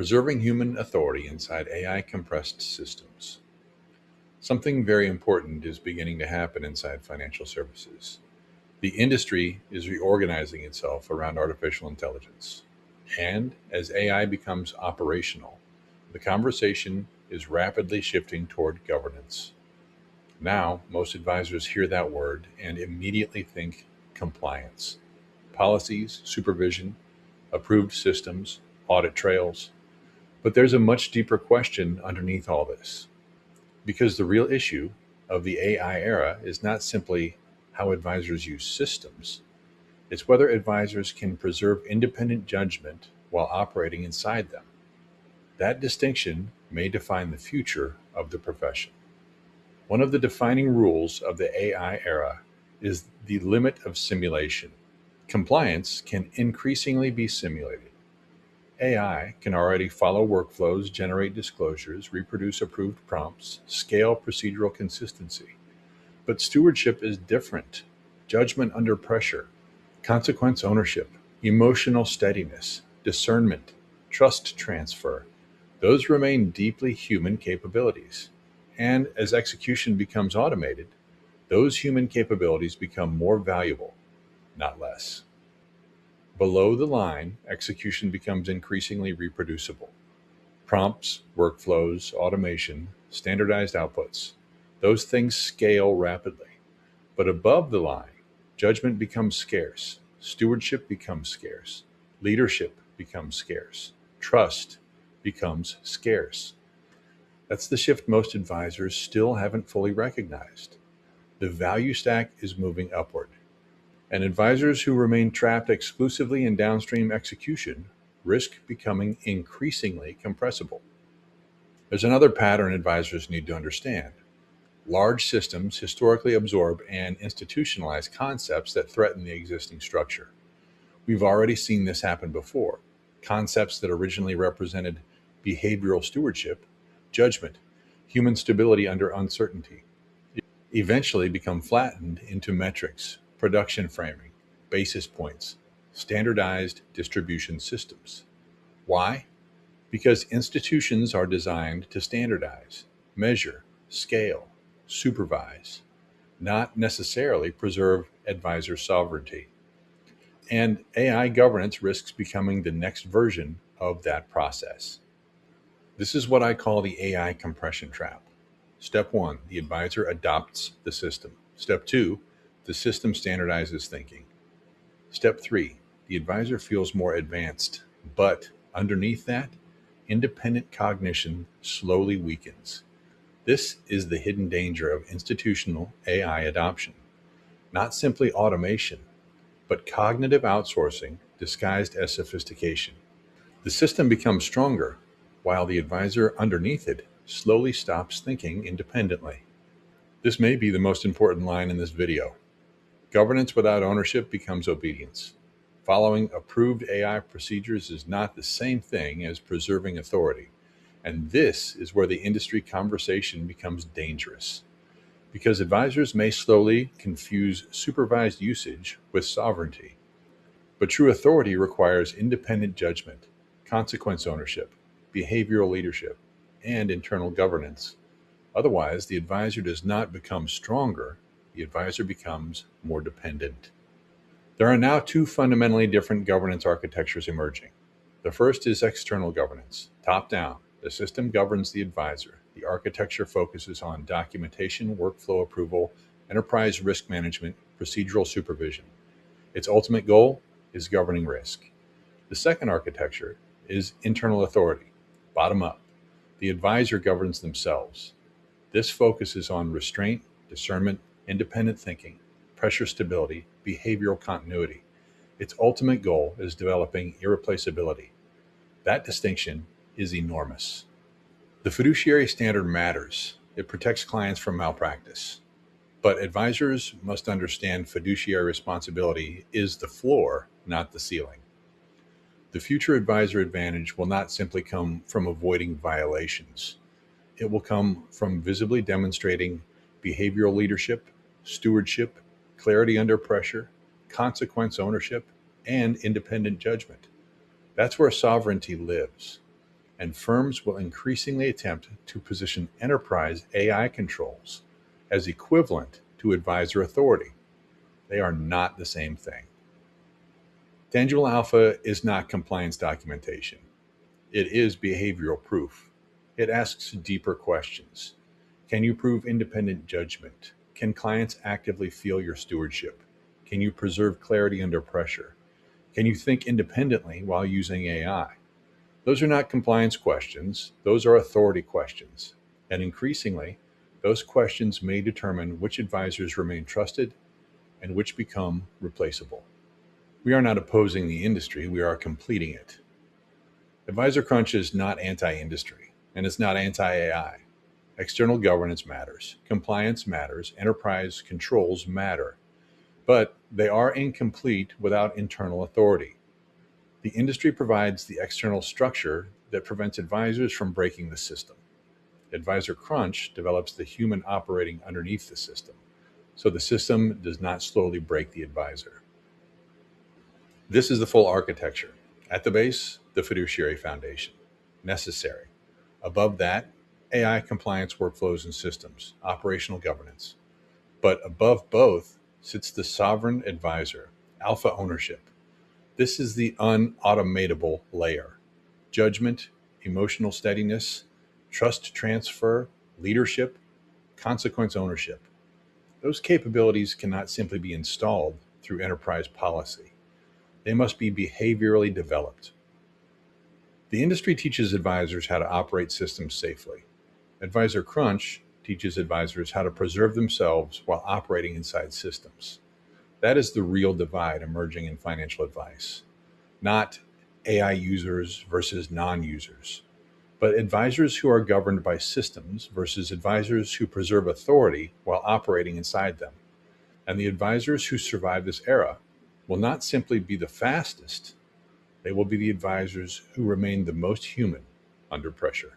Preserving human authority inside AI compressed systems. Something very important is beginning to happen inside financial services. The industry is reorganizing itself around artificial intelligence. And as AI becomes operational, the conversation is rapidly shifting toward governance. Now, most advisors hear that word and immediately think compliance. Policies, supervision, approved systems, audit trails. But there's a much deeper question underneath all this. Because the real issue of the AI era is not simply how advisors use systems, it's whether advisors can preserve independent judgment while operating inside them. That distinction may define the future of the profession. One of the defining rules of the AI era is the limit of simulation. Compliance can increasingly be simulated. AI can already follow workflows, generate disclosures, reproduce approved prompts, scale procedural consistency. But stewardship is different. Judgment under pressure, consequence ownership, emotional steadiness, discernment, trust transfer, those remain deeply human capabilities. And as execution becomes automated, those human capabilities become more valuable, not less. Below the line, execution becomes increasingly reproducible. Prompts, workflows, automation, standardized outputs, those things scale rapidly. But above the line, judgment becomes scarce, stewardship becomes scarce, leadership becomes scarce, trust becomes scarce. That's the shift most advisors still haven't fully recognized. The value stack is moving upward, and advisors who remain trapped exclusively in downstream execution risk becoming increasingly compressible. There's another pattern advisors need to understand. Large systems historically absorb and institutionalize concepts that threaten the existing structure. We've already seen this happen before. Concepts that originally represented behavioral stewardship, judgment, human stability under uncertainty, eventually become flattened into metrics, production framing, basis points, standardized distribution systems. Why? Because institutions are designed to standardize, measure, scale, supervise, not necessarily preserve advisor sovereignty. And AI governance risks becoming the next version of that process. This is what I call the AI compression trap. Step one, the advisor adopts the system. Step two, the system standardizes thinking. Step three, the advisor feels more advanced, but underneath that, independent cognition slowly weakens. This is the hidden danger of institutional AI adoption. Not simply automation, but cognitive outsourcing disguised as sophistication. The system becomes stronger, while the advisor underneath it slowly stops thinking independently. This may be the most important line in this video. Governance without ownership becomes obedience. Following approved AI procedures is not the same thing as preserving authority. And this is where the industry conversation becomes dangerous. Because advisors may slowly confuse supervised usage with sovereignty. But true authority requires independent judgment, consequence ownership, behavioral leadership, and internal governance. Otherwise, the advisor does not become stronger, the advisor becomes more dependent. There are now two fundamentally different governance architectures emerging. The first is external governance, top-down. The system governs the advisor. The architecture focuses on documentation, workflow approval, enterprise risk management, procedural supervision. Its ultimate goal is governing risk. The second architecture is internal authority, bottom up. The advisor governs themselves. This focuses on restraint, discernment, independent thinking, pressure stability, behavioral continuity. Its ultimate goal is developing irreplaceability. That distinction is enormous. The fiduciary standard matters. It protects clients from malpractice. But advisors must understand fiduciary responsibility is the floor, not the ceiling. The future advisor advantage will not simply come from avoiding violations. It will come from visibly demonstrating behavioral leadership, stewardship, clarity under pressure, consequence ownership, and independent judgment. That's where sovereignty lives. and firms will increasingly attempt to position enterprise AI controls as equivalent to advisor authority. They are not the same thing. Tangible alpha is not compliance documentation. It is behavioral proof. It asks deeper questions. Can you prove independent judgment? Can clients actively feel your stewardship? Can you preserve clarity under pressure? Can you think independently while using AI? Those are not compliance questions, those are authority questions. And increasingly, those questions may determine which advisors remain trusted and which become replaceable. We are not opposing the industry, we are completing it. Advisor Crunch is not anti industry, and it's not anti AI. External governance matters, compliance matters, enterprise controls matter, but they are incomplete without internal authority. The industry provides the external structure that prevents advisors from breaking the system. Advisor Crunch develops the human operating underneath the system, so the system does not slowly break the advisor. This is the full architecture. At the base, the fiduciary foundation. Necessary. Above that, AI compliance workflows and systems, operational governance. But above both sits the sovereign advisor, alpha ownership. This is the unautomatable layer. Judgment, emotional steadiness, trust transfer, leadership, consequence ownership. Those capabilities cannot simply be installed through enterprise policy. They must be behaviorally developed. The industry teaches advisors how to operate systems safely. Advisor Crunch teaches advisors how to preserve themselves while operating inside systems. That is the real divide emerging in financial advice. Not AI users versus non-users, but advisors who are governed by systems versus advisors who preserve authority while operating inside them. And the advisors who survive this era will not simply be the fastest, they will be the advisors who remain the most human under pressure.